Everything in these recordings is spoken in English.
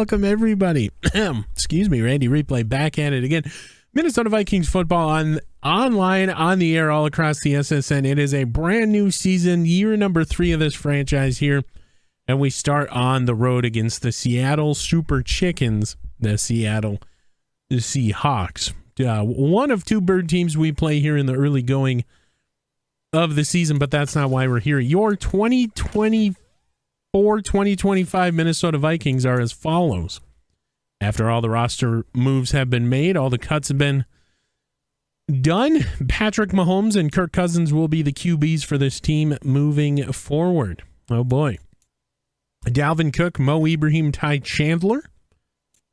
welcome everybody. Excuse me, Randy Replay back at it again. Minnesota Vikings football online, on the air, all across the SSN. It is a brand new season, year number 3 of this franchise here. And we start on the road against the Seattle Super Chickens, the Seattle Seahawks. One of 2 bird teams we play here in the early going of the season, but that's not why we're here. Your 2024-2025 Minnesota Vikings are as follows. After all the roster moves have been made, all the cuts have been done, Patrick Mahomes and Kirk Cousins will be the QBs for this team moving forward. Oh boy. Dalvin Cook, Mo Ibrahim, Ty Chandler,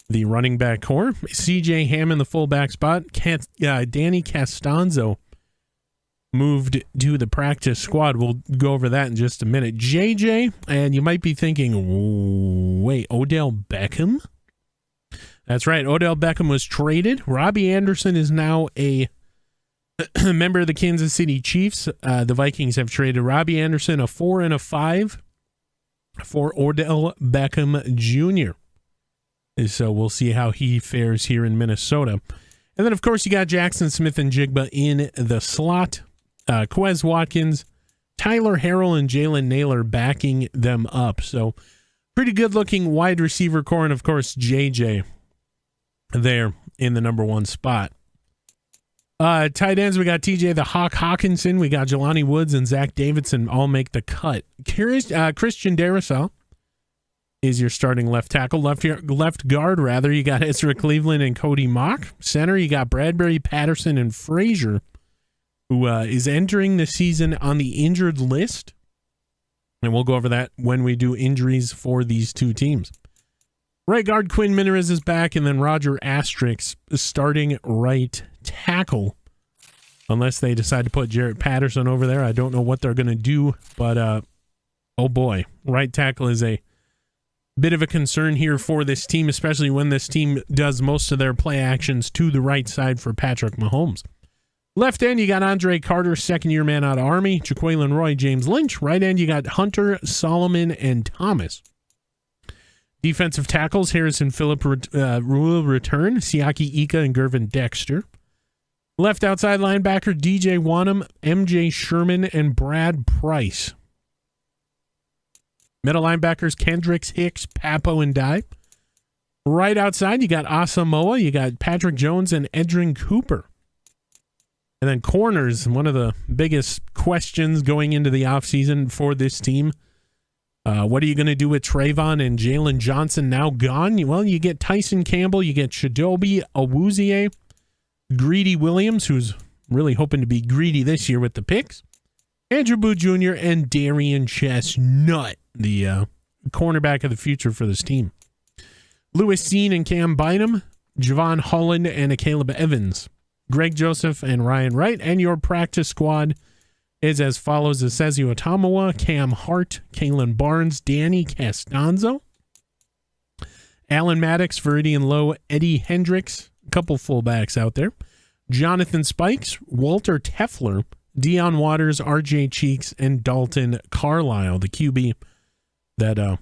the running back core. CJ Hammond, the fullback spot. Danny Castanzo moved to the practice squad. We'll go over that in just a minute. JJ, and you might be thinking, wait, Odell Beckham? That's right. Odell Beckham was traded. Robbie Anderson is now a member of the Kansas City Chiefs. The Vikings have traded Robbie Anderson, a 4 and a 5, for Odell Beckham Jr. So we'll see how he fares here in Minnesota. And then, of course, you got Jackson Smith and Jigba in the slot. Quez Watkins, Tyler Harrell, and Jalen Naylor backing them up. So pretty good-looking wide receiver core, and, of course, JJ there in the number 1 spot. Tight ends, we got TJ the Hawk Hawkinson, we got Jelani Woods and Zach Davidson all make the cut. Christian Darrisaw is your starting left tackle. Left guard, rather, you got Ezra Cleveland and Cody Mock. Center, you got Bradbury, Patterson, and Frazier, who is entering the season on the injured list. And we'll go over that when we do injuries for these 2 teams. Right guard Quinn Minarez is back, and then Roger Asterix starting right tackle. Unless they decide to put Jarrett Patterson over there. I don't know what they're going to do, but oh boy, right tackle is a bit of a concern here for this team, especially when this team does most of their play actions to the right side for Patrick Mahomes. Left end, you got Andre Carter, second-year man out of Army, Jaquelin Roy, James Lynch. Right end, you got Hunter, Solomon, and Thomas. Defensive tackles, Harrison Phillip will return, Siaki Ika and Gervin Dexter. Left outside linebacker, DJ Wanham, MJ Sherman, and Brad Price. Middle linebackers, Kendricks, Hicks, Papo, and Dye. Right outside, you got Asamoah, you got Patrick Jones, and Edrin Cooper. And then corners, one of the biggest questions going into the offseason for this team. What are you going to do with Trayvon and Jalen Johnson now gone? Well, you get Tyson Campbell, you get Chidobe Awuzie, Greedy Williams, who's really hoping to be greedy this year with the picks, Andrew Booth Jr., and Darian Chestnut, the cornerback of the future for this team. Lewis Seen and Cam Bynum, Javon Holland, and Caleb Evans. Greg Joseph and Ryan Wright, and your practice squad is as follows: Asezio Otomawa, Cam Hart, Kalen Barnes, Danny Castanzo, Alan Maddox, Veridian Lowe, Eddie Hendricks, a couple fullbacks out there, Jonathan Spikes, Walter Teffler, Deion Waters, RJ Cheeks, and Dalton Carlisle, the QB that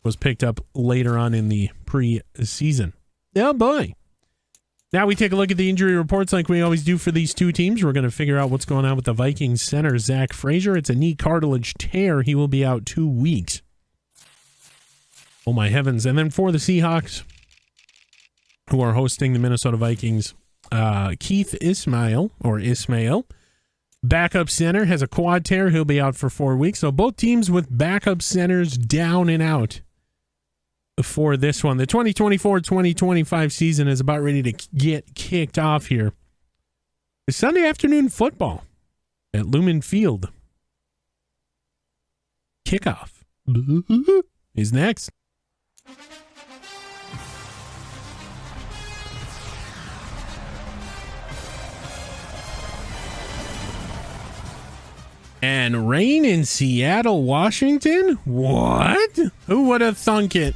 was picked up later on in the preseason. Oh boy. Now we take a look at the injury reports like we always do for these 2 teams. We're going to figure out what's going on with the Vikings center, Zach Frazier. It's a knee cartilage tear. He will be out 2 weeks. Oh, my heavens. And then for the Seahawks, who are hosting the Minnesota Vikings, Keith Ismail, backup center, has a quad tear. He'll be out for 4 weeks. So both teams with backup centers down and out for this one. The 2024-2025 season is about ready to get kicked off here. It's Sunday afternoon football at Lumen Field. Kickoff is next. And rain in Seattle, Washington? What? Who would have thunk it?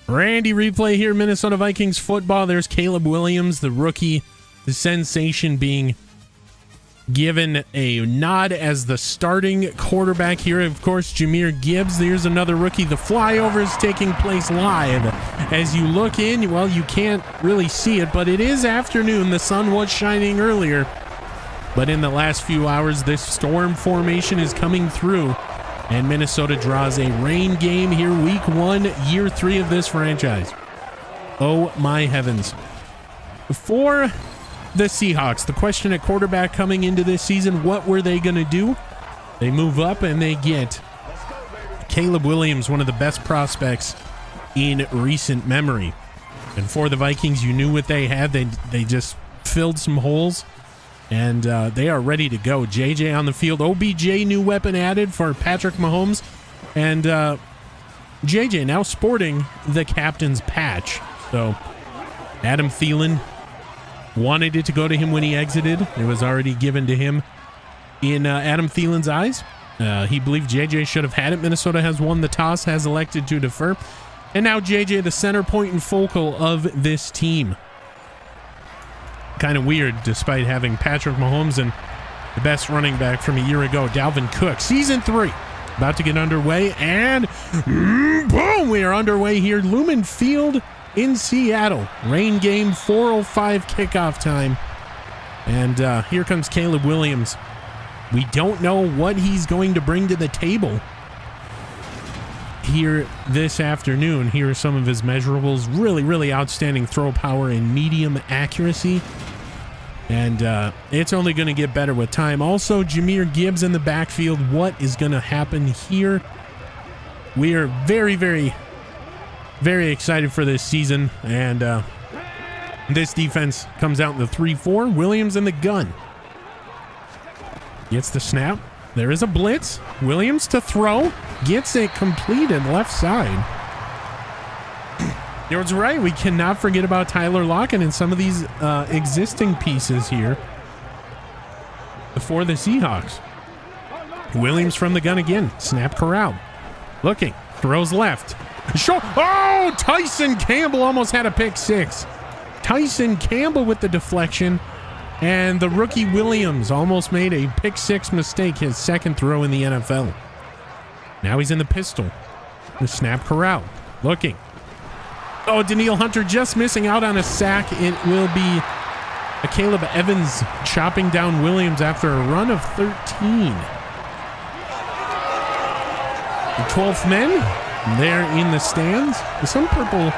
Randy Replay here, Minnesota Vikings football. There's Caleb Williams, the rookie, the sensation being given a nod as the starting quarterback here. Of course, Jahmyr Gibbs. There's another rookie. The flyover is taking place live. As you look in, well, you can't really see it, but it is afternoon. The sun was shining earlier. But in the last few hours, this storm formation is coming through, and Minnesota draws a rain game here, week 1, year 3 of this franchise. Oh my heavens. For the Seahawks, the question at quarterback coming into this season, what were they going to do? They move up and they get Caleb Williams, one of the best prospects in recent memory. And for the Vikings, you knew what they had. They just filled some holes. And they are ready to go. JJ on the field. OBJ, new weapon added for Patrick Mahomes. And JJ now sporting the captain's patch. So Adam Thielen wanted it to go to him when he exited. It was already given to him in Adam Thielen's eyes. He believed JJ should have had it. Minnesota has won the toss, has elected to defer. And now JJ, the center point and focal of this team. Kind of weird, despite having Patrick Mahomes and the best running back from a year ago, Dalvin Cook. Season 3 about to get underway, and boom, we are underway here. Lumen Field in Seattle. Rain game, 4:05 kickoff time. And here comes Caleb Williams. We don't know what he's going to bring to the table here this afternoon. Here are some of his measurables. Really, really outstanding throw power and medium accuracy. And it's only going to get better with time. Also, Jahmyr Gibbs in the backfield. What is going to happen here? We are very, very, very excited for this season. And this defense comes out in the 3-4. Williams in the gun. Gets the snap. There is a blitz. Williams to throw. Gets it completed left side. You're right. We cannot forget about Tyler Lockett and some of these existing pieces here for the Seahawks. Williams from the gun again. Snap corral. Looking. Throws left. Oh, Tyson Campbell almost had a pick six. Tyson Campbell with the deflection. And the rookie Williams almost made a pick six mistake, his second throw in the NFL. Now he's in the pistol. The snap corral. Looking. Oh, Danielle Hunter just missing out on a sack. It will be a Caleb Evans chopping down Williams after a run of 13. The 12th men there in the stands. There's some purple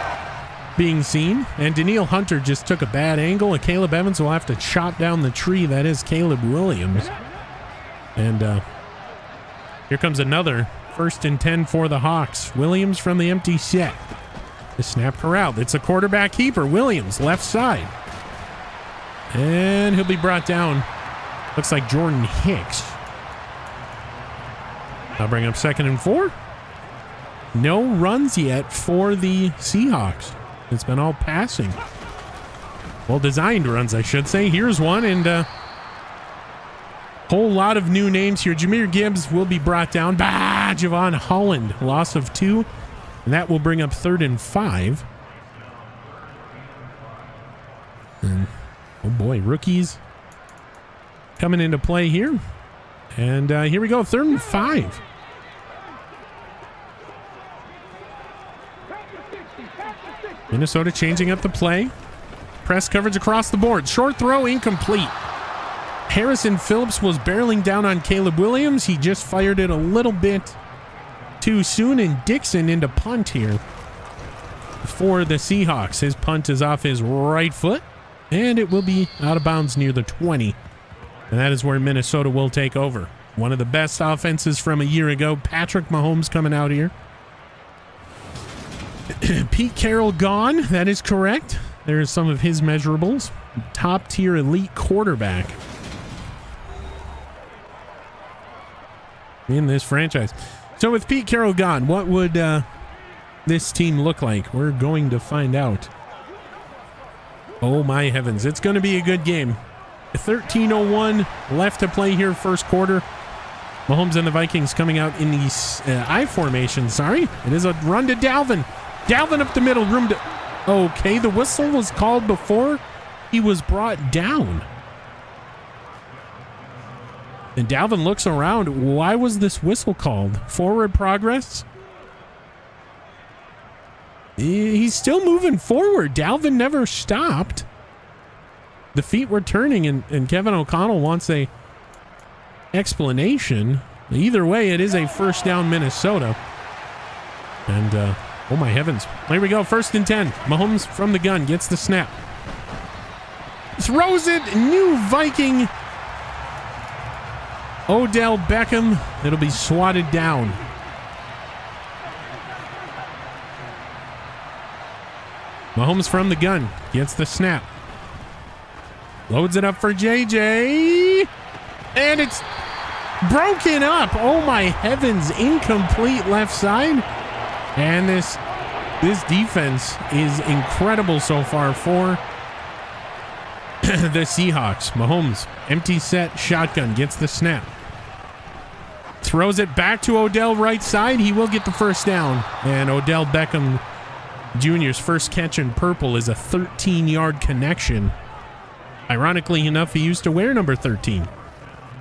being seen. And Danielle Hunter just took a bad angle. And Caleb Evans will have to chop down the tree. That is Caleb Williams. And here comes another 1st and 10 for the Hawks. Williams from the empty set. The snap corral. It's a quarterback keeper. Williams, left side. And he'll be brought down. Looks like Jordan Hicks. I'll bring up 2nd and 4. No runs yet for the Seahawks. It's been all passing. Well designed runs, I should say. Here's one, and whole lot of new names here. Jahmyr Gibbs will be brought down. Javon Holland, loss of 2. And that will bring up 3rd and 5. And, oh boy, rookies coming into play here. And here we go, 3rd and 5. Minnesota changing up the play. Press coverage across the board. Short throw, incomplete. Harrison Phillips was barreling down on Caleb Williams. He just fired it a little bit too soon, and Dixon into punt here for the Seahawks. His punt is off his right foot, and it will be out of bounds near the 20. And that is where Minnesota will take over. One of the best offenses from a year ago. Patrick Mahomes coming out here. Pete Carroll gone. That is correct. There's some of his measurables. Top tier elite quarterback in this franchise. So with Pete Carroll gone, what would this team look like? We're going to find out. Oh my heavens. It's going to be a good game. 13:01 left to play here, first quarter. Mahomes and the Vikings coming out in the I formation. Sorry. It is a run to Dalvin. Dalvin up the middle. Room to... Okay, the whistle was called before he was brought down. And Dalvin looks around. Why was this whistle called? Forward progress? He's still moving forward. Dalvin never stopped. The feet were turning, and Kevin O'Connell wants a explanation. Either way, it is a first down Minnesota. And, oh my heavens. Here we go, 1st and 10. Mahomes from the gun, gets the snap. Throws it, new Viking. Odell Beckham. It'll be swatted down. Mahomes from the gun, gets the snap. Loads it up for JJ. And it's broken up. Oh my heavens, incomplete left side. And this defense is incredible so far for the Seahawks. Mahomes, empty set, shotgun, gets the snap. Throws it back to Odell right side. He will get the first down. And Odell Beckham Jr.'s first catch in purple is a 13-yard connection. Ironically enough, he used to wear number 13.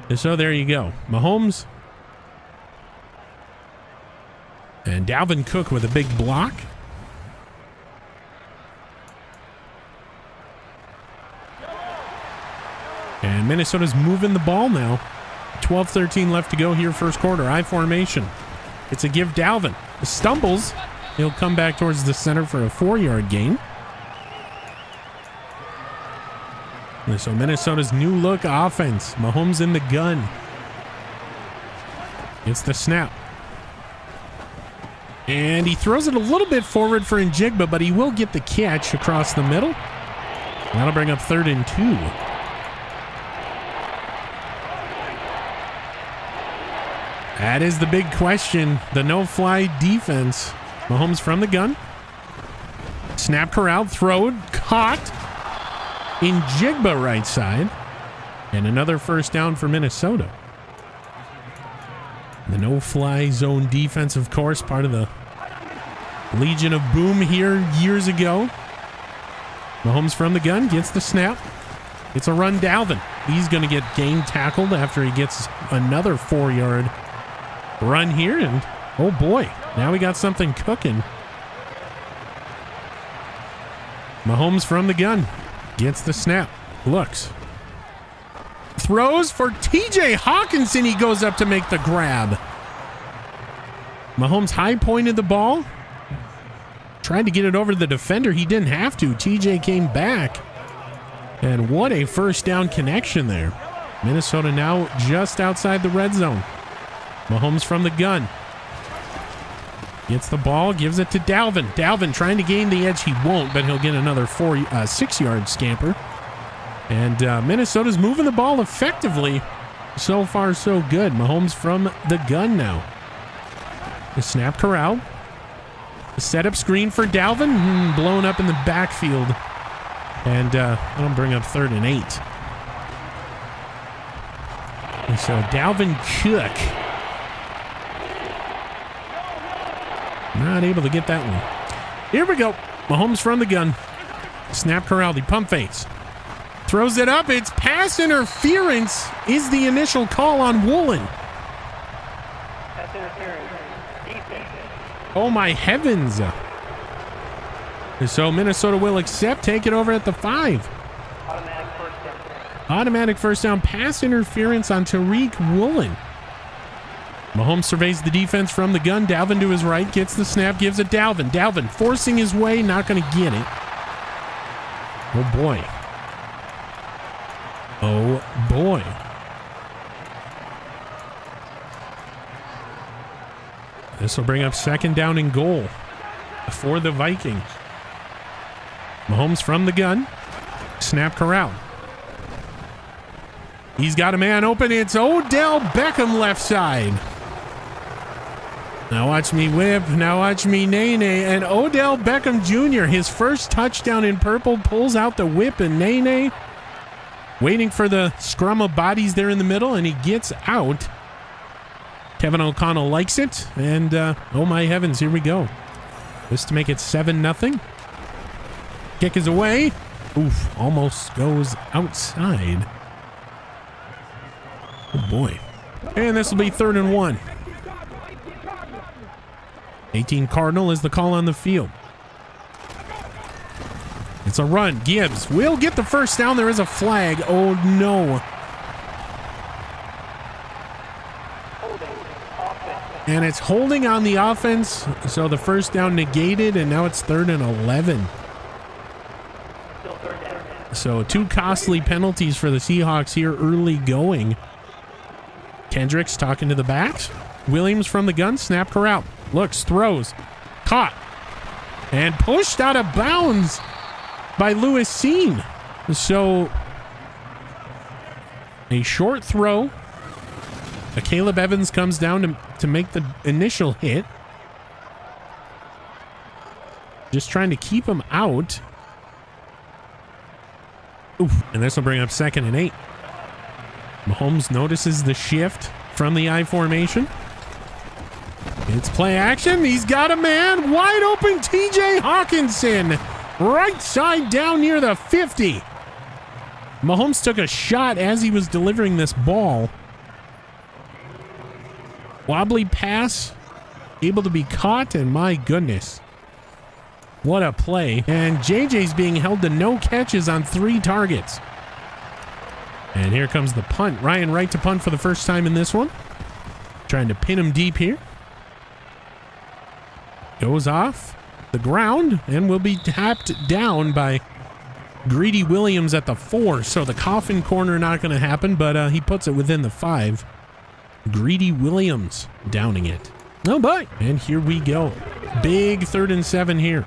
And so there you go. Mahomes. And Dalvin Cook with a big block. And Minnesota's moving the ball now. 12-13 left to go here, first quarter. I formation. It's a give Dalvin. He stumbles. He'll come back towards the center for a 4-yard gain. And so Minnesota's new look offense. Mahomes in the gun. Gets the snap. And he throws it a little bit forward for Njigba, but he will get the catch across the middle. That'll bring up 3rd and 2. That is the big question. The no-fly defense. Mahomes from the gun. Snap corralled, throwed, caught. Njigba right side. And another first down for Minnesota. The no-fly zone defense, of course, part of the Legion of Boom here years ago. Mahomes from the gun, gets the snap. It's a run Dalvin. He's going to get game tackled after he gets another 4-yard run here. And, oh boy, now we got something cooking. Mahomes from the gun, gets the snap, looks. Throws for TJ Hawkinson. He goes up to make the grab. Mahomes high pointed the ball. Tried to get it over to the defender. He didn't have to. TJ came back. And what a first down connection there. Minnesota now just outside the red zone. Mahomes from the gun. Gets the ball, gives it to Dalvin. Dalvin trying to gain the edge. He won't, but he'll get another 6-yard scamper. And Minnesota's moving the ball effectively. So far, so good. Mahomes from the gun now. The snap corral. The setup screen for Dalvin. Blown up in the backfield. And that'll bring up 3rd and 8. And so Dalvin Cook. Not able to get that one. Here we go. Mahomes from the gun. Snap corral. The pump fakes. Throws it up. It's pass interference is the initial call on Woolen. Oh my heavens. So Minnesota will accept. Take it over at the 5. Automatic first down. Pass interference on Tariq Woolen. Mahomes surveys the defense from the gun. Dalvin to his right. Gets the snap. Gives it Dalvin. Dalvin forcing his way. Not going to get it. Oh boy. Oh boy. This will bring up 2nd down and goal for the Vikings. Mahomes from the gun. Snap corral. He's got a man open. It's Odell Beckham left side. Now watch me whip. Now watch me nay-nay. And Odell Beckham Jr., his first touchdown in purple, pulls out the whip and nay-nay. Waiting for the scrum of bodies there in the middle, and he gets out. Kevin O'Connell likes it, and oh my heavens, here we go. This to make it 7-0. Kick is away. Oof, almost goes outside. Oh boy. And this will be 3rd and 1. 18 Cardinal is the call on the field. It's a run. Gibbs will get the first down. There is a flag. Oh no. And it's holding on the offense. So the first down negated, and now it's 3rd and 11. So 2 costly penalties for the Seahawks here early going. Kendricks talking to the backs. Williams from the gun. Snap corral. Looks, throws. Caught. And pushed out of bounds by Lewis Seen. So a short throw. Caleb Evans comes down to make the initial hit. Just trying to keep him out. Oof, and this will bring up 2nd and 8. Mahomes notices the shift from the I formation. It's play action. He's got a man. Wide open TJ Hawkinson. Right side down near the 50. Mahomes took a shot as he was delivering this ball. Wobbly pass, able to be caught, and my goodness. What a play. And JJ's being held to no catches on 3 targets. And here comes the punt. Ryan Wright to punt for the first time in this one. Trying to pin him deep here. Goes off the ground and will be tapped down by Greedy Williams at the 4. So the coffin corner not going to happen, but he puts it within the 5. Greedy Williams downing it. Oh boy. And here we go. Big 3rd and 7 here.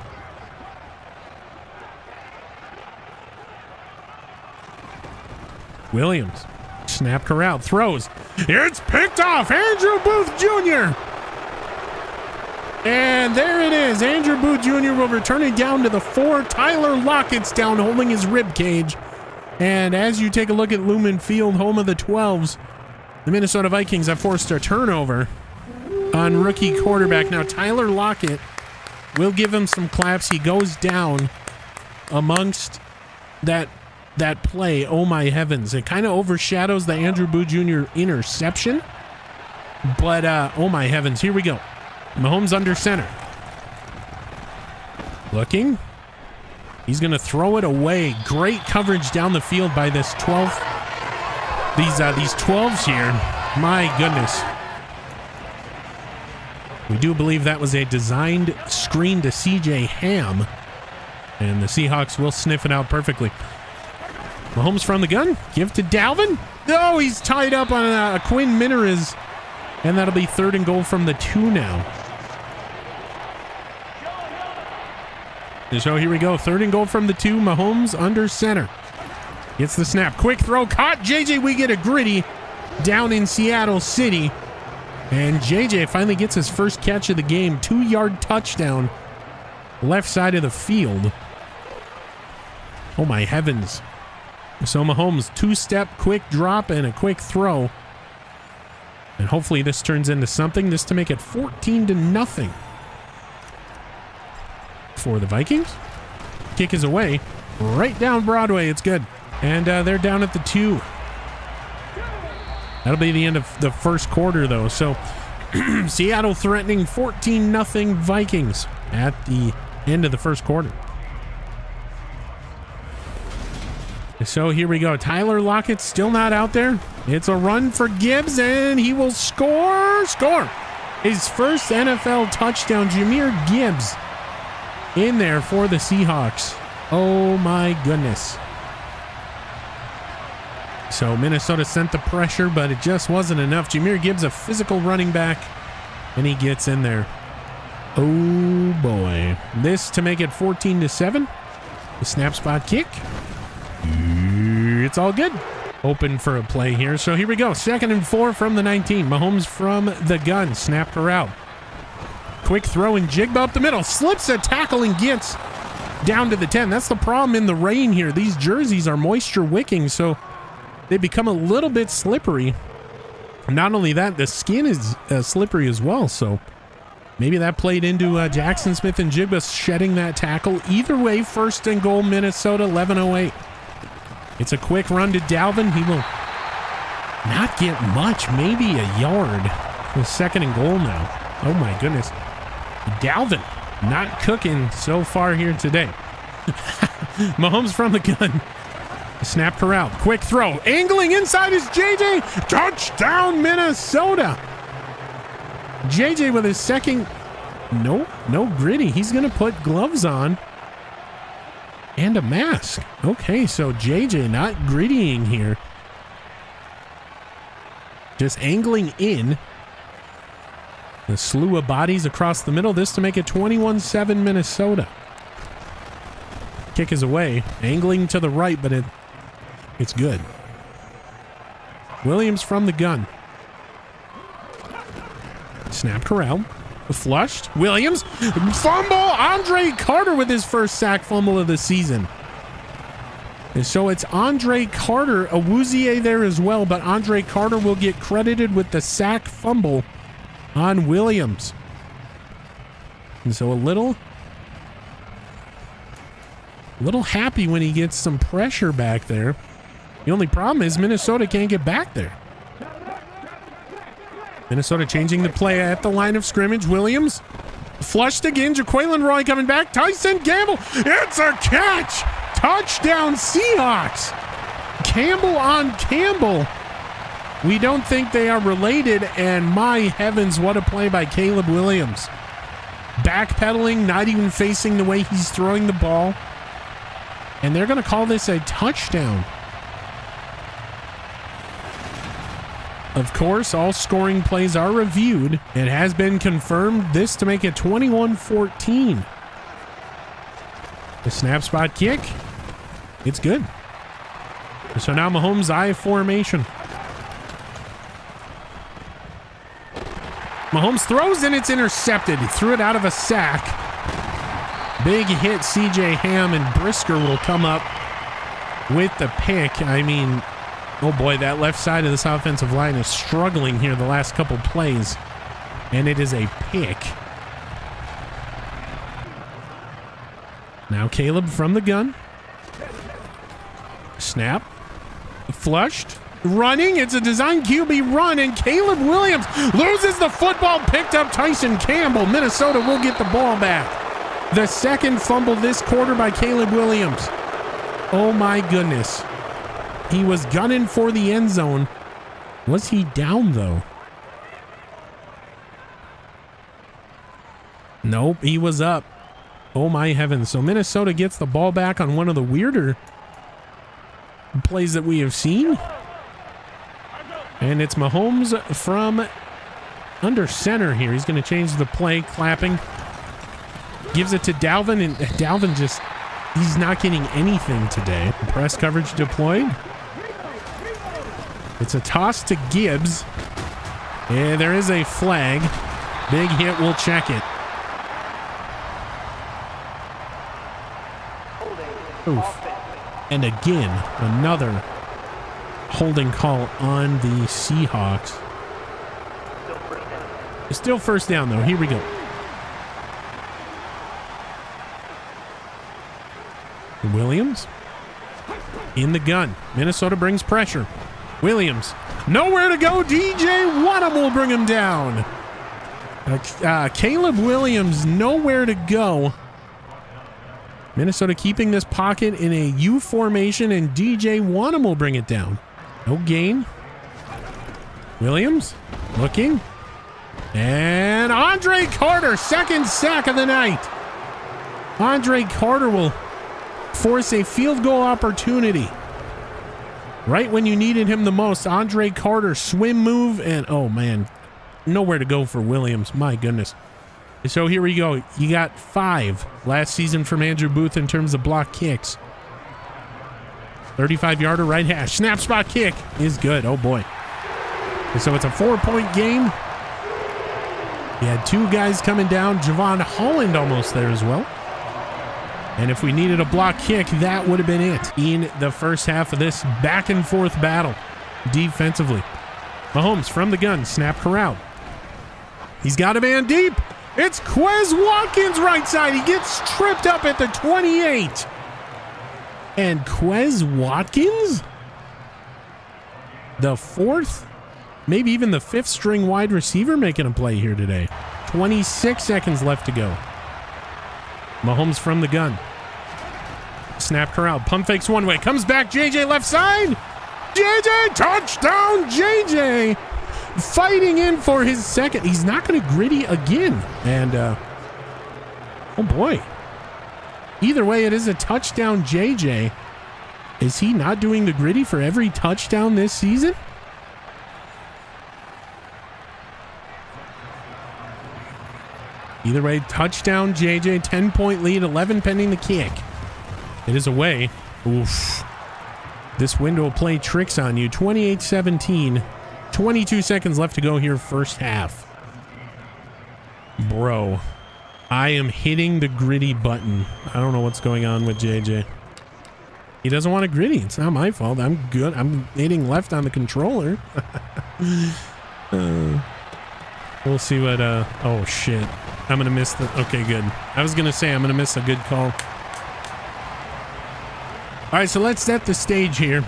Williams. Snap corral. Throws. It's picked off. Andrew Booth Jr. And there it is. Andrew Booth Jr. will return it down to the 4. Tyler Lockett's down holding his rib cage. And as you take a look at Lumen Field, home of the 12s, the Minnesota Vikings have forced a turnover on rookie quarterback. Now, Tyler Lockett will give him some claps. He goes down amongst that play. Oh, my heavens. It kind of overshadows the Andrew Booth Jr. interception. But, oh, my heavens. Here we go. Mahomes under center. Looking. He's going to throw it away. Great coverage down the field by this 12th. These 12s here. My goodness. We do believe that was a designed screen to CJ Ham. And the Seahawks will sniff it out perfectly. Mahomes from the gun. Give to Dalvin. Oh, he's tied up on Quinn Mineriz. And that'll be 3rd and goal from the 2 now. So here we go. 3rd and goal from the 2. Mahomes under center. Gets the snap. Quick throw. Caught. JJ, we get a gritty down in Seattle City. And JJ finally gets his first catch of the game. 2-yard touchdown. Left side of the field. Oh, my heavens. So Mahomes, 2-step, quick drop, and a quick throw. And hopefully this turns into something. This to make it 14-0 for the Vikings. Kick is away. Right down Broadway. It's good. And they're down at the 2. That'll be the end of the first quarter, though. So Seattle threatening 14-0 Vikings at the end of the first quarter. So here we go. Tyler Lockett still not out there. It's a run for Gibbs, and he will score. His first NFL touchdown. Jahmyr Gibbs in there for the Seahawks. Oh, my goodness. So Minnesota sent the pressure, but it just wasn't enough. Jahmyr Gibbs, a physical running back, and he gets in there. Oh, boy. This to make it 14-7. The snap spot kick. It's all good. Open for a play here. So here we go. 2nd and 4 from the 19. Mahomes from the gun. Snap corral. Quick throw and Jigba up the middle. Slips a tackle and gets down to the 10. That's the problem in the rain here. These jerseys are moisture wicking, so they become a little bit slippery. Not only that, the skin is slippery as well, so maybe that played into Jackson Smith and Jigba shedding that tackle. Either way, 1st and goal, Minnesota, 11:08. It's a quick run to Dalvin. He will not get much, maybe a yard. The 2nd and goal now. Oh my goodness. Dalvin not cooking so far here today. Mahomes from the gun. Snap corral. Quick throw. Angling inside is JJ. Touchdown, Minnesota. JJ with his 2nd. No gritty. He's going to put gloves on and a mask. Okay, so JJ not grittying here. Just angling in. A slew of bodies across the middle. This to make it 21-7 Minnesota. Kick is away. Angling to the right, but it's good. Williams from the gun. Snap corral. Flushed. Williams. Fumble. Andre Carter with his first sack fumble of the season. And so it's Andre Carter. Awuzie there as well, but Andre Carter will get credited with the sack fumble on Williams. And so a little happy when he gets some pressure back there. The only problem is Minnesota can't get back there. Minnesota changing the play at the line of scrimmage. Williams flushed again. Jaquelin Roy coming back. Tyson Campbell. It's a catch. Touchdown Seahawks. Campbell on Campbell. We don't think they are related, and my heavens, what a play by Caleb Williams. Backpedaling, not even facing the way he's throwing the ball. And they're going to call this a touchdown. Of course, all scoring plays are reviewed. It has been confirmed. This to make it 21-14. The snap spot kick. It's good. So now Mahomes I formation. Mahomes throws and it's intercepted. He threw it out of a sack. Big hit CJ Ham, and Brisker will come up with the pick. I mean, oh boy, that left side of this offensive line is struggling here the last couple plays. And it is a pick. Now Caleb from the gun. Snap. Flushed. Running. It's a design QB run, and Caleb Williams loses the football. Picked up Tyson Campbell. Minnesota will get the ball back. The 2nd fumble this quarter by Caleb Williams. Oh my goodness. He was gunning for the end zone. Was he down though? Nope, he was up. Oh my heavens. So Minnesota gets the ball back on one of the weirder plays that we have seen. And it's Mahomes from under center here. He's going to change the play, clapping. Gives it to Dalvin, and Dalvin just, he's not getting anything today. Press coverage deployed. It's a toss to Gibbs. And there is a flag. Big hit, we'll check it. Oof. And again, another holding call on the Seahawks. It's still first down though. Here we go. Williams in the gun. Minnesota brings pressure. Williams nowhere to go. DJ Waddam will bring him down. Caleb Williams nowhere to go. Minnesota keeping this pocket in a U formation, and DJ Waddam will bring it down. No gain. Williams looking. And Andre Carter, 2nd sack of the night. Andre Carter will force a field goal opportunity. Right when you needed him the most, Andre Carter swim move, and oh man, nowhere to go for Williams. My goodness. So here we go. You got 5 last season from Andrew Booth in terms of block kicks. 35-yarder right hash. Snap spot kick is good. Oh boy. And so it's a 4-point game. You had 2 guys coming down. Javon Holland almost there as well. And if we needed a block kick, that would have been it in the first half of this back and forth battle defensively. Mahomes from the gun. Snap corral. He's got a man deep. It's Quez Watkins right side. He gets tripped up at the 28. And Quez Watkins the fourth, maybe even the fifth string wide receiver making a play here today. 26 seconds left to go. Mahomes from the gun. Snap corral. Pump fakes one way. Comes back. JJ left side. JJ touchdown. JJ fighting in for his second. He's not going to gritty again. And, oh boy. Either way, it is a touchdown, JJ. Is he not doing the gritty for every touchdown this season? Either way, touchdown, JJ. 10-point lead, 11 pending the kick. It is away. Oof. This window will play tricks on you. 28-17. 22 seconds left to go here, first half. Bro, I am hitting the gritty button. I don't know what's going on with JJ. He doesn't want to gritty. It's not my fault. I'm good. I'm hitting left on the controller. We'll see what... oh, shit. I'm going to miss the... Okay, good. I was going to say I'm going to miss a good call. All right, so let's set the stage here.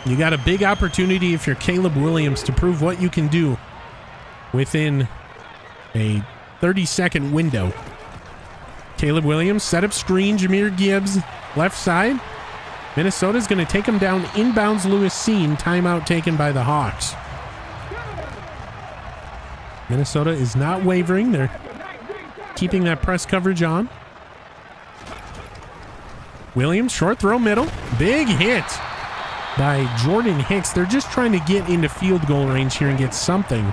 You got a big opportunity if you're Caleb Williams to prove what you can do within a 30-second window. Caleb Williams, set up screen. Jahmyr Gibbs, left side. Minnesota's going to take him down inbounds. Lewis Seen, timeout taken by the Hawks. Minnesota is not wavering. They're keeping that press coverage on. Williams, short throw, middle. Big hit by Jordan Hicks. They're just trying to get into field goal range here and get something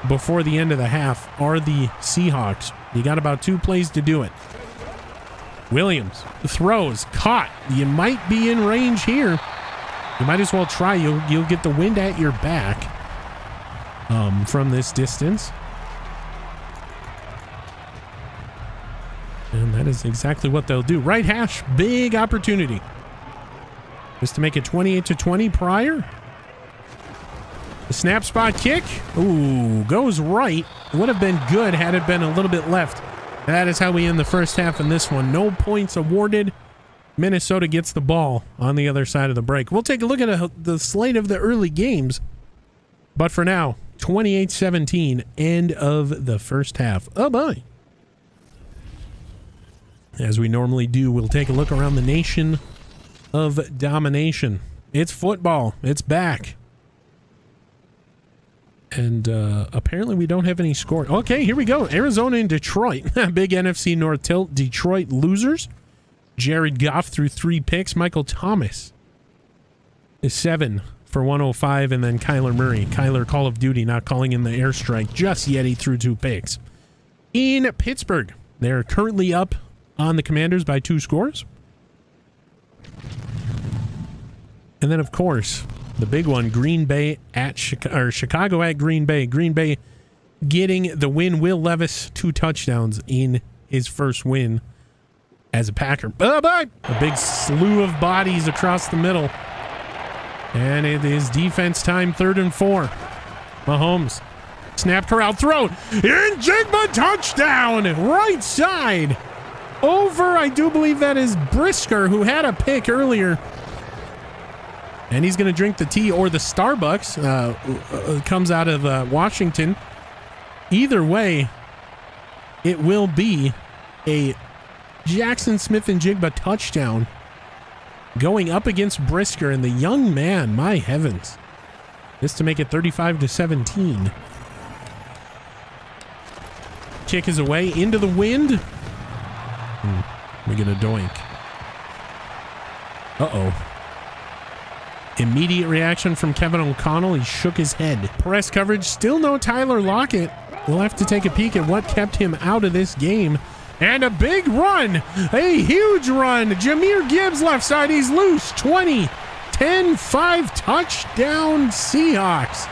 before the end of the half. Are the Seahawks. You got about 2 plays to do it. Williams throws, caught. You might be in range here. You might as well try. You'll get the wind at your back from this distance. And that is exactly what they'll do. Right hash, big opportunity. Just to make it 28-20 prior. The snap spot kick. Ooh, goes right. Would have been good had it been a little bit left. That is how we end the first half in this one. No points awarded. Minnesota gets the ball on the other side of the break. We'll take a look at the slate of the early games. But for now, 28-17, end of the first half. Oh, boy. As we normally do, we'll take a look around the nation of domination. It's football. It's back. And apparently we don't have any score. Okay, here we go. Arizona and Detroit. Big NFC North tilt. Detroit losers. Jared Goff threw 3 picks. Michael Thomas is 7 for 105. And then Kyler Murray. Kyler Call of Duty not calling in the airstrike just yet. He threw 2 picks. In Pittsburgh, they're currently up on the Commanders by 2 scores. And then, of course, the big one, Green Bay at Chicago at Green Bay. Green Bay getting the win. Will Levis 2 touchdowns in his first win as a Packer. A big slew of bodies across the middle. And it is defense time, 3rd and 4. Mahomes. Snap corral throw. In Jigba touchdown. Right side. Over, I do believe that is Brisker, who had a pick earlier. And he's going to drink the tea, or the Starbucks comes out of Washington. Either way, it will be a Jackson Smith and Jigba touchdown going up against Brisker, and the young man, my heavens. This to make it 35-17. Kick is away into the wind. We get a doink. Uh-oh. Immediate reaction from Kevin O'Connell. He shook his head. Press coverage. Still no Tyler Lockett. We'll have to take a peek at what kept him out of this game. And a big run. A huge run. Jahmyr Gibbs left side. He's loose. 20. 10-5 touchdown Seahawks.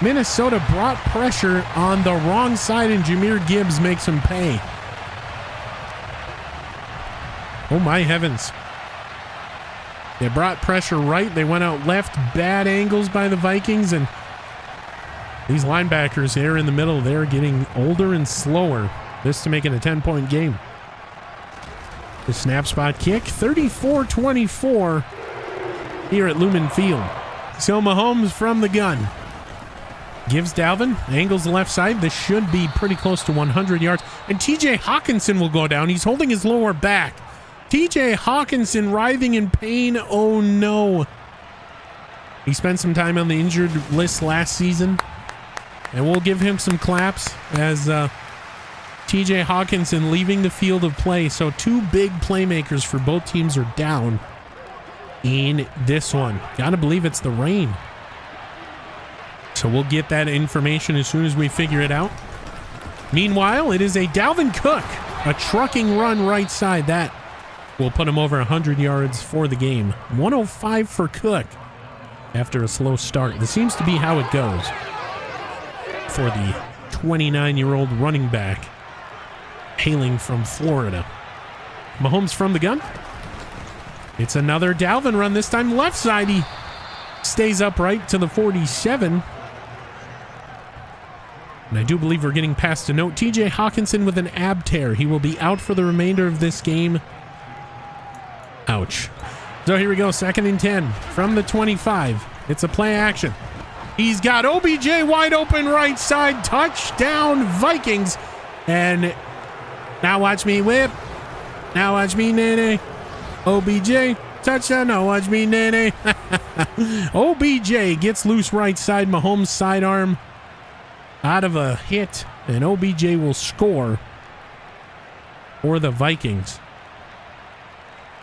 Minnesota brought pressure on the wrong side, and Jahmyr Gibbs makes him pay. Oh my heavens. They brought pressure right. They went out left. Bad angles by the Vikings. And these linebackers here in the middle, they're getting older and slower. This to make it a 10-point game. The snap spot kick. 34-24 here at Lumen Field. So Mahomes from the gun. Gives Dalvin, angles the left side. This should be pretty close to 100 yards. And TJ Hawkinson will go down. He's holding his lower back. TJ Hawkinson writhing in pain. Oh no. He spent some time on the injured list last season. And we'll give him some claps as TJ Hawkinson leaving the field of play. So two big playmakers for both teams are down in this one. Gotta believe it's the rain. So we'll get that information as soon as we figure it out. Meanwhile, it is a Dalvin Cook, a trucking run right side. That will put him over 100 yards for the game. 105 for Cook after a slow start. This seems to be how it goes for the 29-year-old running back hailing from Florida. Mahomes from the gun. It's another Dalvin run, this time left side. He stays upright to the 47. And I do believe we're getting past a note. TJ Hawkinson with an ab tear. He will be out for the remainder of this game. Ouch. So here we go. 2nd and 10 from the 25. It's a play action. He's got OBJ wide open right side. Touchdown Vikings. And now watch me whip. Now watch me nene. OBJ. Touchdown. Now watch me nene. OBJ gets loose right side. Mahomes sidearm out of a hit, and OBJ will score for the Vikings.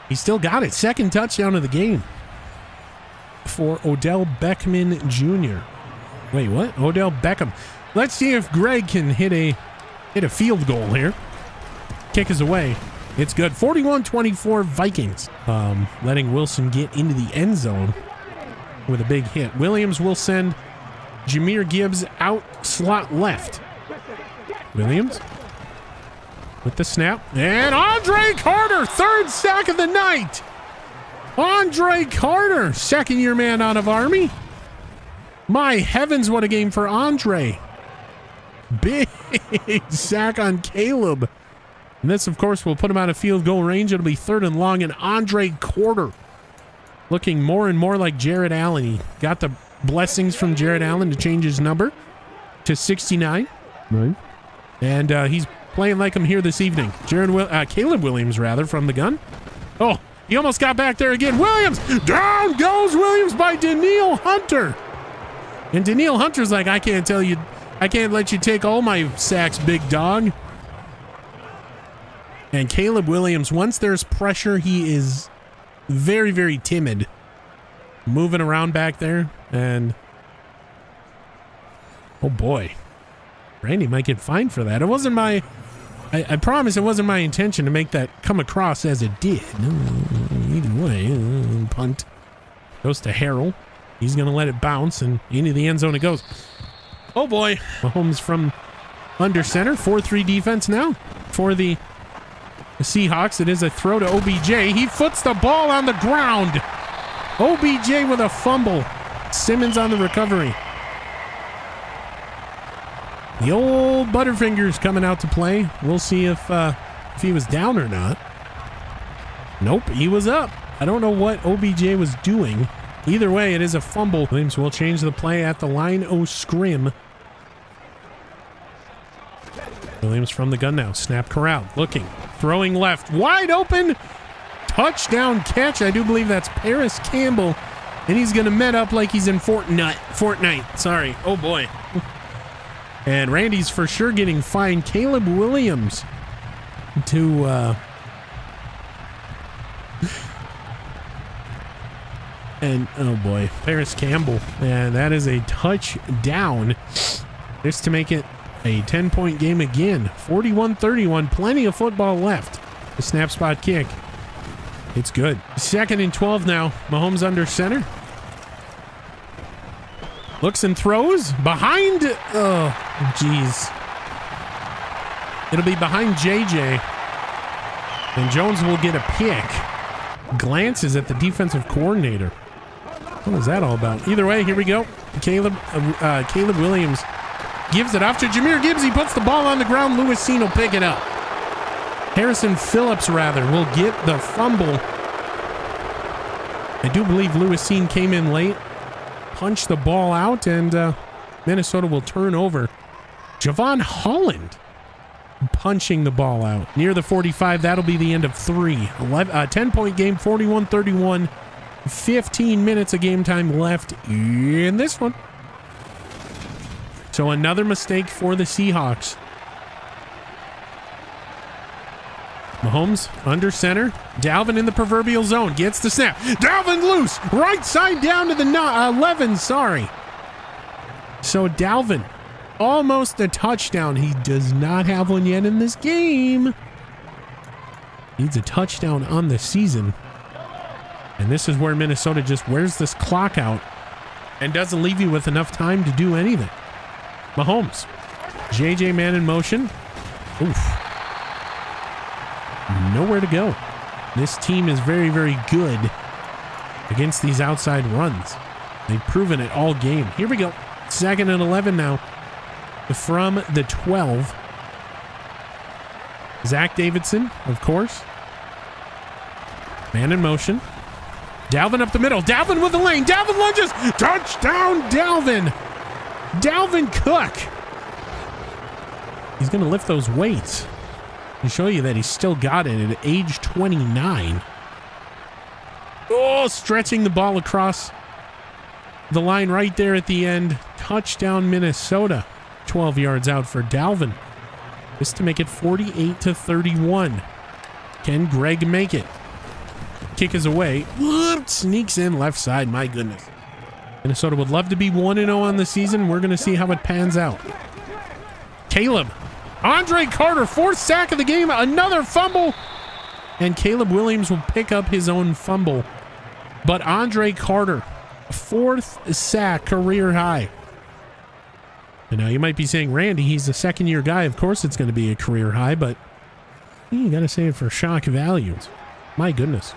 He still got it. 2nd touchdown of the game for Odell Beckham Jr. Wait, what? Odell Beckham. Let's see if Greg can hit a field goal here. Kick is away. It's good. 41-24 Vikings. Letting Wilson get into the end zone with a big hit. Williams will send Jahmyr Gibbs out slot left. Williams with the snap. And Andre Carter, 3rd sack of the night. Andre Carter, 2nd-year man out of Army. My heavens, what a game for Andre. Big sack on Caleb. And this, of course, will put him out of field goal range. It'll be 3rd and long. And Andre Carter looking more and more like Jared Allen. He got the blessings from Jared Allen to change his number to 69. Right. And he's playing like him here this evening. Caleb Williams, rather, from the gun. Oh, he almost got back there again. Williams! Down goes Williams by Danielle Hunter. And Danielle Hunter's like, I can't let you take all my sacks, big dog. And Caleb Williams, once there's pressure, he is very, very timid. Moving around back there. And oh boy, Randy might get fined for that. It wasn't my, I promise it wasn't my intention to make that come across as it did. Either way, punt goes to Harrell. He's going to let it bounce and into the end zone it goes. Oh boy, Mahomes from under center. 4-3 defense now for the Seahawks. It is a throw to OBJ. He foots the ball on the ground. OBJ with a fumble. Simmons on the recovery. The old Butterfingers coming out to play. We'll see if he was down or not. Nope, he was up. I don't know what OBJ was doing. Either way, it is a fumble. Williams will change the play at the line o' scrim. Williams from the gun now. Snap corral. Looking. Throwing left. Wide open. Touchdown catch. I do believe that's Paris Campbell. And he's going to met up like he's in Fortnite. Sorry. Oh, boy. And Randy's for sure getting fined. Caleb Williams to... and, oh, boy. Paris Campbell. And that is a touchdown. Just to make it a 10-point game again. 41-31. Plenty of football left. The snap spot kick. It's good. 2nd and 12 now. Mahomes under center. Looks and throws. Behind. Oh, jeez. It'll be behind JJ. And Jones will get a pick. Glances at the defensive coordinator. What was that all about? Either way, here we go. Caleb Williams gives it off to Jahmyr Gibbs. He puts the ball on the ground. Lewis Cine will pick it up. Harrison Phillips, rather, will get the fumble. I do believe Lewis Cine came in late. punch the ball out, and Minnesota will turn over. Javon Holland punching the ball out near the 45. That'll be the end of 3. 10-point game, 41-31. 15 minutes of game time left in this one. So another mistake for the Seahawks. Mahomes under center. Dalvin in the proverbial zone. Gets the snap. Dalvin loose. Right side down to the 11. Sorry. So Dalvin, almost a touchdown. He does not have one yet in this game. Needs a touchdown on the season. And this is where Minnesota just wears this clock out and doesn't leave you with enough time to do anything. Mahomes. JJ man in motion. Oof. Nowhere to go. This team is very, very good against these outside runs. They've proven it all game. Here we go. 2nd and 11 now from the 12. Zach Davidson, of course. Man in motion. Dalvin up the middle. Dalvin with the lane. Dalvin lunges. Touchdown, Dalvin. Dalvin Cook. He's going to lift those weights and show you that he's still got it at age 29. Oh, stretching the ball across the line right there at the end. Touchdown, Minnesota. 12 yards out for Dalvin. This to make it 48-31. Can Greg make it? Kick is away. Whoop, sneaks in left side. My goodness. Minnesota would love to be 1-0 on the season. We're going to see how it pans out. Caleb. Andre Carter, 4th sack of the game. Another fumble. And Caleb Williams will pick up his own fumble. But Andre Carter, 4th sack, career high. And now you might be saying, Randy, he's a second-year guy. Of course it's going to be a career high, but you got to say it for shock values. My goodness.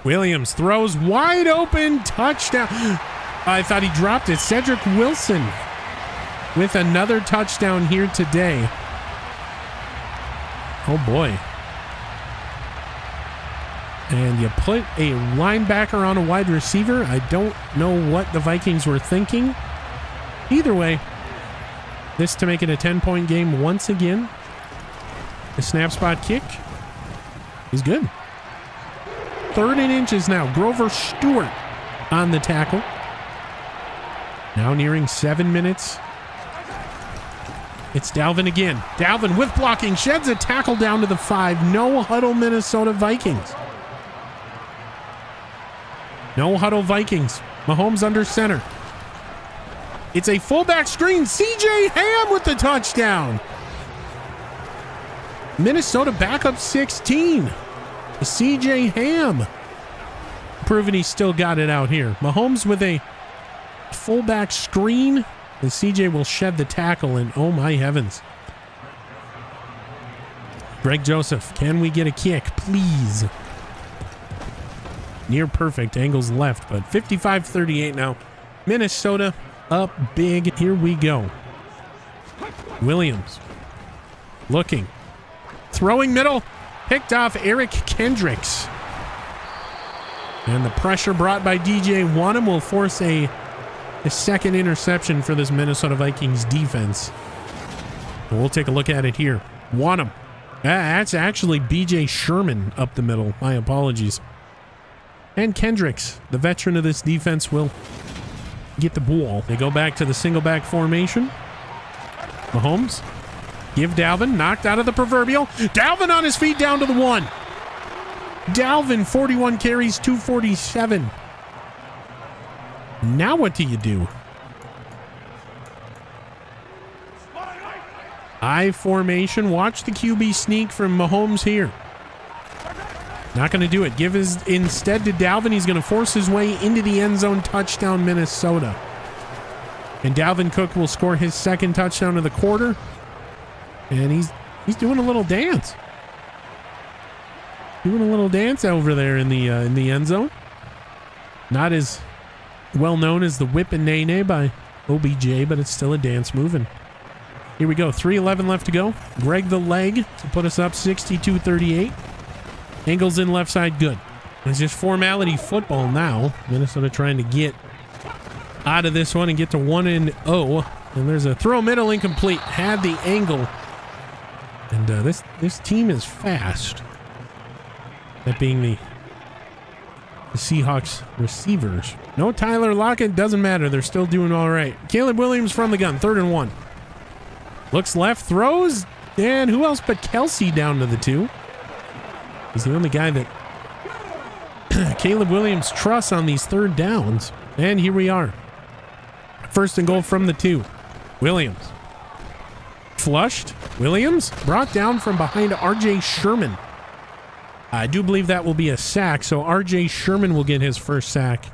Williams throws wide open. Touchdown. I thought he dropped it. Cedric Wilson with another touchdown here today. Oh, boy. And you put a linebacker on a wide receiver. I don't know what the Vikings were thinking. Either way, this to make it a 10-point game once again. The snap spot kick is good. 3rd and inches now. Grover Stewart on the tackle. Now nearing 7 minutes. It's Dalvin again. Dalvin with blocking. Sheds a tackle down to the 5. No huddle Minnesota Vikings. No huddle Vikings. Mahomes under center. It's a fullback screen. CJ Ham with the touchdown. Minnesota back up 16. CJ Ham proving he still got it out here. Mahomes with a fullback screen. And CJ will shed the tackle, and oh my heavens. Greg Joseph, can we get a kick, please? Near perfect, angles left, but 55-38 now. Minnesota up big. Here we go. Williams looking. Throwing middle. Picked off Eric Kendricks. And the pressure brought by DJ Wanham will force a second interception for this Minnesota Vikings defense. We'll take a look at it here. Wanham. That's actually BJ Sherman up the middle. My apologies. And Kendricks, the veteran of this defense, will get the ball. They go back to the single back formation. Mahomes. Give Dalvin. Knocked out of the proverbial. Dalvin on his feet down to the 1. Dalvin, 41 carries, 247. Now what do you do? I formation. Watch the QB sneak from Mahomes here. Not going to do it. Give his instead to Dalvin. He's going to force his way into the end zone. Touchdown, Minnesota. And Dalvin Cook will score his 2nd touchdown of the quarter. And he's doing a little dance. Doing a little dance over there in the end zone. Not as well known as the whip and nay-nay by OBJ, but it's still a dance moving. Here we go. 3:11 left to go. Greg the leg to put us up 62-38. Angles in left side, good. It's just formality football now. Minnesota trying to get out of this one and get to 1-0. And there's a throw middle incomplete. Had the angle. And this team is fast. That being the Seahawks receivers. No Tyler Lockett. Doesn't matter. They're still doing all right. Caleb Williams from the gun. 3rd and 1. Looks left. Throws. And who else but Kelsey down to the 2. He's the only guy that Caleb Williams trusts on these 3rd downs. And here we are. 1st and goal from the 2. Williams. Flushed. Williams brought down from behind R.J. Sherman. I do believe that will be a sack, so R.J. Sherman will get his first sack.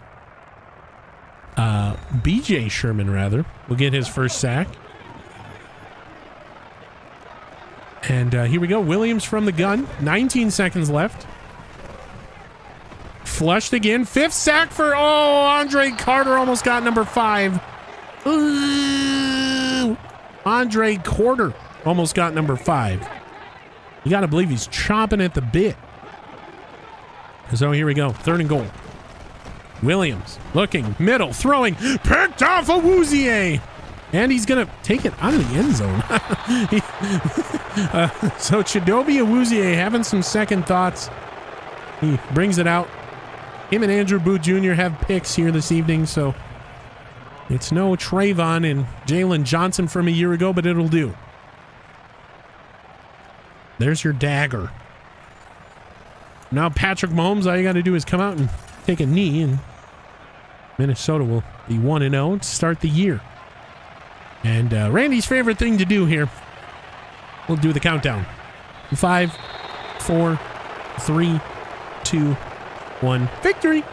B.J. Sherman, rather, will get his first sack. And here we go. Williams from the gun. 19 seconds left. Flushed again. 5th sack for, Andre Carter almost got number 5. Ooh. Andre Carter almost got number 5. You got to believe he's chomping at the bit. So here we go. 3rd and goal. Williams looking, middle, throwing, picked off Awuzie. And he's going to take it out of the end zone. So Chidobe Awuzie having some second thoughts. He brings it out. Him and Andrew Booth Jr. have picks here this evening, so it's no Trayvon and Jalen Johnson from a year ago, but it'll do. There's your dagger. Now Patrick Mahomes, all you got to do is come out and take a knee, and Minnesota will be 1-0 to start the year. And Randy's favorite thing to do here, we'll do the countdown. 5, 4, 3, 2, 1. Victory!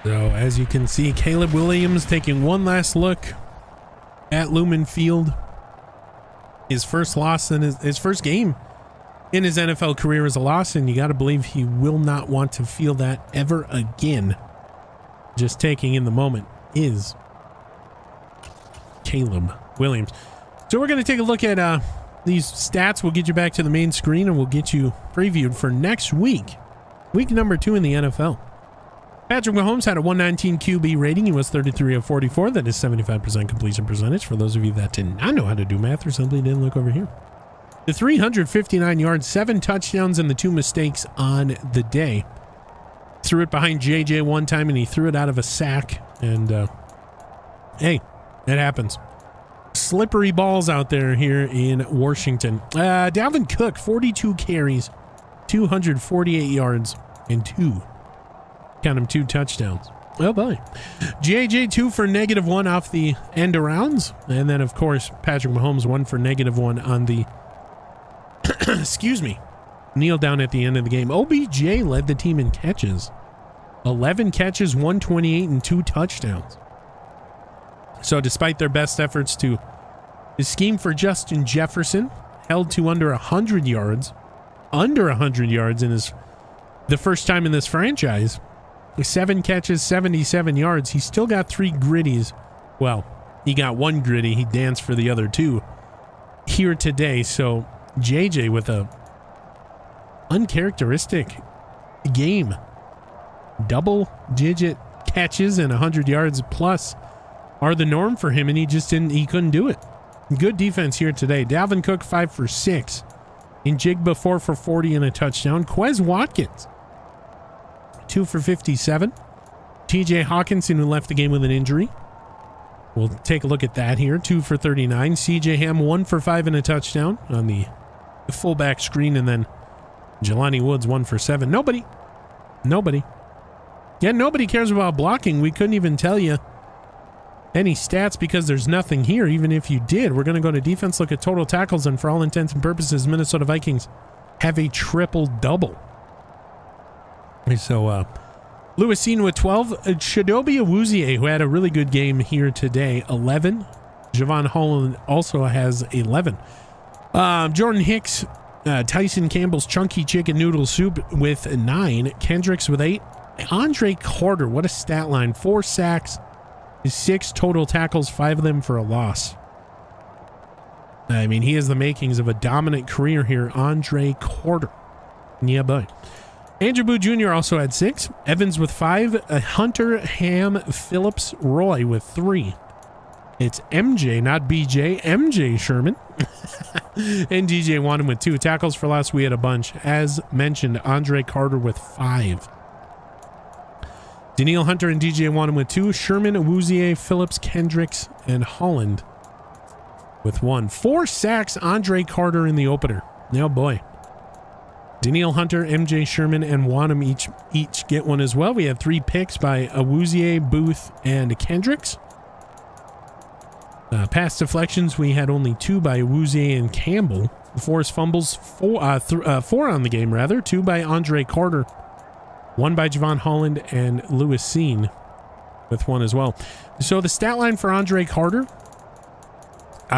So as you can see, Caleb Williams taking one last look at Lumen Field. His first loss in his first game in his NFL career is a loss, and you got to believe he will not want to feel that ever again. Just taking in the moment is Caleb Williams. So we're going to take a look at these stats. We'll get you back to the main screen, and we'll get you previewed for next week. Week number 2 in the NFL. Patrick Mahomes had a 119 QB rating. He was 33 of 44. That is 75% completion percentage. For those of you that did not know how to do math or simply didn't look over here. The 359 yards, 7 touchdowns, and the 2 mistakes on the day. Threw it behind JJ one time, and he threw it out of a sack. And, hey, it happens. Slippery balls out there here in Washington. Dalvin Cook, 42 carries, 248 yards, and 2 touchdowns. Oh boy. JJ 2 for -1 off the end arounds. And then of course Patrick Mahomes 1 for -1 on the excuse me, kneel down at the end of the game. OBJ led the team in catches. 11 catches, 128, and 2 touchdowns. So despite their best efforts to scheme for Justin Jefferson, held to under 100 yards in the first time in this franchise. 7 catches, 77 yards. He still got 3 gritties. Well, he got 1 gritty. He danced for the other 2 here today. So JJ with a uncharacteristic game. Double-digit catches and 100 yards plus are the norm for him, and he couldn't do it. Good defense here today. Dalvin Cook 5 for 6. Njigba 4 for 40 and a touchdown. Quez Watkins 2 for 57. TJ Hawkinson, who left the game with an injury. We'll take a look at that here. 2 for 39. CJ Ham 1 for 5 and a touchdown on the fullback screen. And then Jelani Woods 1 for 7. Nobody. Yeah, nobody cares about blocking. We couldn't even tell you any stats because there's nothing here, even if you did. We're going to go to defense, look at total tackles, and for all intents and purposes, Minnesota Vikings have a triple-double. So, Lewis Seen with 12. Chidobe Awuzie, who had a really good game here today, 11. Javon Holland also has 11. Jordan Hicks, Tyson Campbell's Chunky Chicken Noodle Soup with 9. Kendricks with 8. Andre Carter, what a stat line. 4 sacks, 6 total tackles, 5 of them for a loss. I mean, he has the makings of a dominant career here. Andre Carter. Yeah, boy. Andrew Boo Jr. also had 6. Evans with 5. Hunter Ham Phillips Roy with 3. It's MJ, not BJ. MJ Sherman. And DJ Wandham with 2. Tackles for loss, we had a bunch. As mentioned, Andre Carter with 5. Daniil Hunter and DJ Wandham with 2. Sherman, Awuzie, Phillips, Kendricks, and Holland with 1. 4 sacks, Andre Carter in the opener. Oh boy. Daniil Hunter, MJ Sherman, and Wandham each get 1 as well. We had 3 picks by Awuzie, Booth, and Kendricks. Pass deflections, we had only 2 by Awuzie and Campbell. Forced fumbles, 4 on the game, rather. 2 by Andre Carter. 1 by Javon Holland and Lewis Seen with 1 as well. So the stat line for Andre Carter,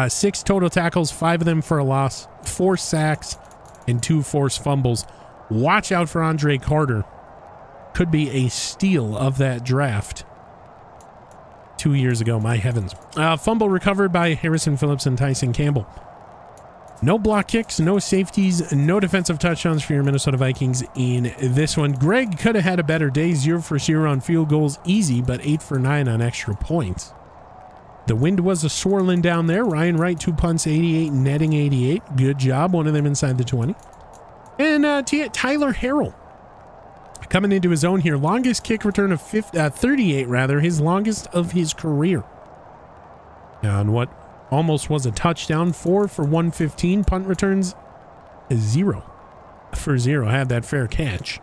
6 total tackles, 5 of them for a loss, 4 sacks, and 2 forced fumbles. Watch out for Andre Carter. Could be a steal of that draft 2 years ago, my heavens. Fumble recovered by Harrison Phillips and Tyson Campbell. No block kicks, no safeties, no defensive touchdowns for your Minnesota Vikings in this one. Greg could have had a better day. 0 for 0 on field goals, easy, but 8 for 9 on extra points. The wind was a swirling down there. Ryan Wright, 2 punts, 88, netting 88. Good job, one of them inside the 20. And Tyler Harrell coming into his own here. Longest kick return of 38, rather, his longest of his career. On what almost was a touchdown, 4 for 115. Punt returns, 0 for 0. Had that fair catch.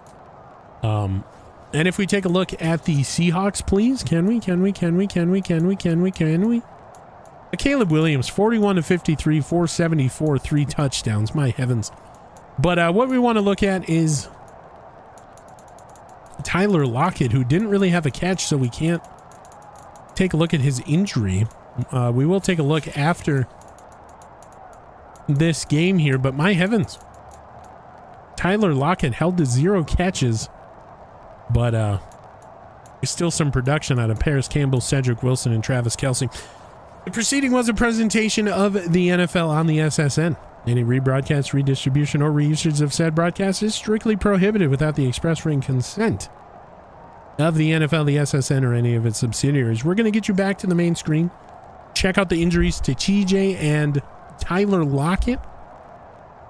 And if we take a look at the Seahawks, please, can we? Caleb Williams, 41 of 53, 474, 3 touchdowns. My heavens. But what we want to look at is Tyler Lockett, who didn't really have a catch, so we can't take a look at his injury. We will take a look after this game here, but my heavens. Tyler Lockett held to 0 catches, but still some production out of Paris Campbell, Cedric Wilson, and Travis Kelce. The proceeding was a presentation of the NFL on the SSN. Any rebroadcast, redistribution, or reusage of said broadcast is strictly prohibited without the express written consent of the NFL, the SSN, or any of its subsidiaries. We're going to get you back to the main screen. Check out the injuries to TJ and Tyler Lockett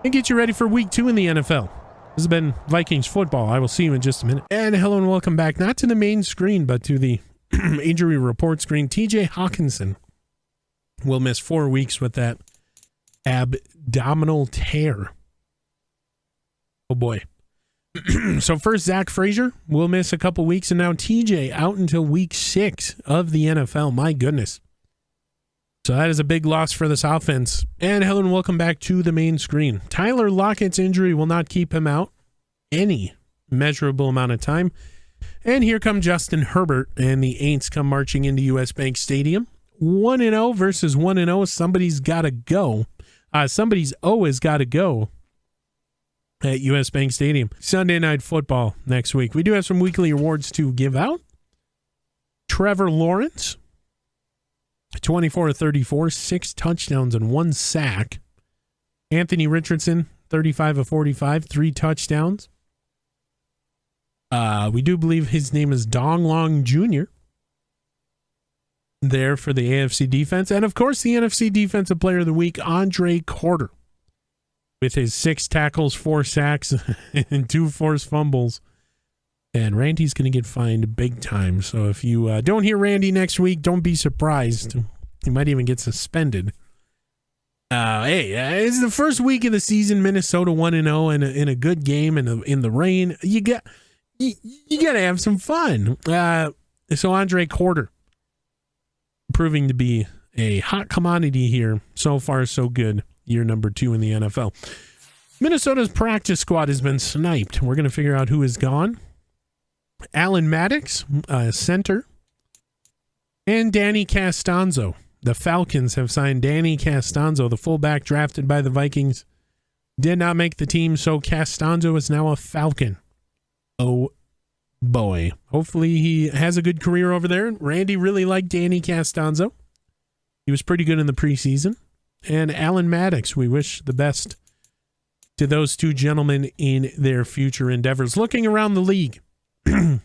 and get you ready for week 2 in the NFL. This has been Vikings football. I will see you in just a minute. And hello and welcome back, not to the main screen, but to the injury report screen. TJ Hawkinson will miss 4 weeks with that abdominal tear. Oh boy. So first, Zach Frazier will miss a couple weeks, and now TJ out until week 6 of the NFL. My goodness. So that is a big loss for this offense. And hello and welcome back to the main screen. Tyler Lockett's injury will not keep him out any measurable amount of time. And here come Justin Herbert, and the Aints come marching into US Bank Stadium. 1-0 versus 1-0. Somebody's got to go. Somebody's always got to go at US Bank Stadium. Sunday Night Football next week. We do have some weekly awards to give out. Trevor Lawrence, 24-34, 6 touchdowns and 1 sack. Anthony Richardson, 35 of 45, 3 touchdowns. We do believe his name is Dong Long Jr. there for the AFC defense. And of course, the NFC Defensive Player of the Week, Andre Carter, with his 6 tackles, 4 sacks, and 2 forced fumbles. And Randy's going to get fined big time. So if you don't hear Randy next week, don't be surprised. He might even get suspended. Hey, it's the first week of the season. Minnesota 1-0 in a good game in the rain. You got to have some fun. So Andre Quarter proving to be a hot commodity here. So far, so good. Year number 2 in the NFL. Minnesota's practice squad has been sniped. We're going to figure out who is gone. Alan Maddox, center, and Danny Castanzo. The Falcons have signed Danny Castanzo, the fullback drafted by the Vikings. Did not make the team, so Castanzo is now a Falcon. Oh, boy. Hopefully he has a good career over there. Randy really liked Danny Castanzo. He was pretty good in the preseason. And Alan Maddox, we wish the best to those two gentlemen in their future endeavors. Looking around the league, the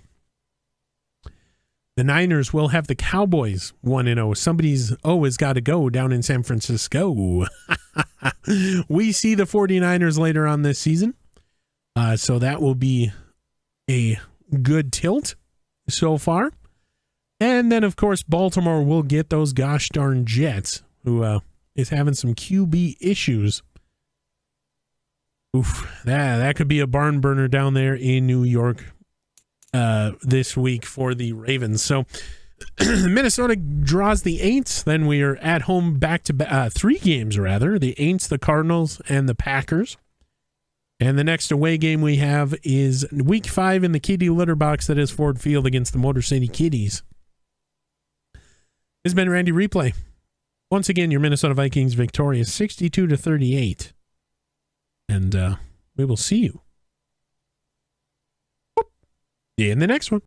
Niners will have the Cowboys 1-0. Somebody's has got to go down in San Francisco. We see the 49ers later on this season. So that will be a good tilt so far. And then, of course, Baltimore will get those gosh darn Jets, who is having some QB issues. Oof, that could be a barn burner down there in New York this week for the Ravens. So Minnesota draws the Aints. Then we are at home back to 3 games, rather. The Aints, the Cardinals, and the Packers. And the next away game we have is week 5 in the Kitty litter box that is Ford Field against the Motor City Kitties. This has been Randy Replay. Once again, your Minnesota Vikings victorious 62-38. And we will see you in the next one.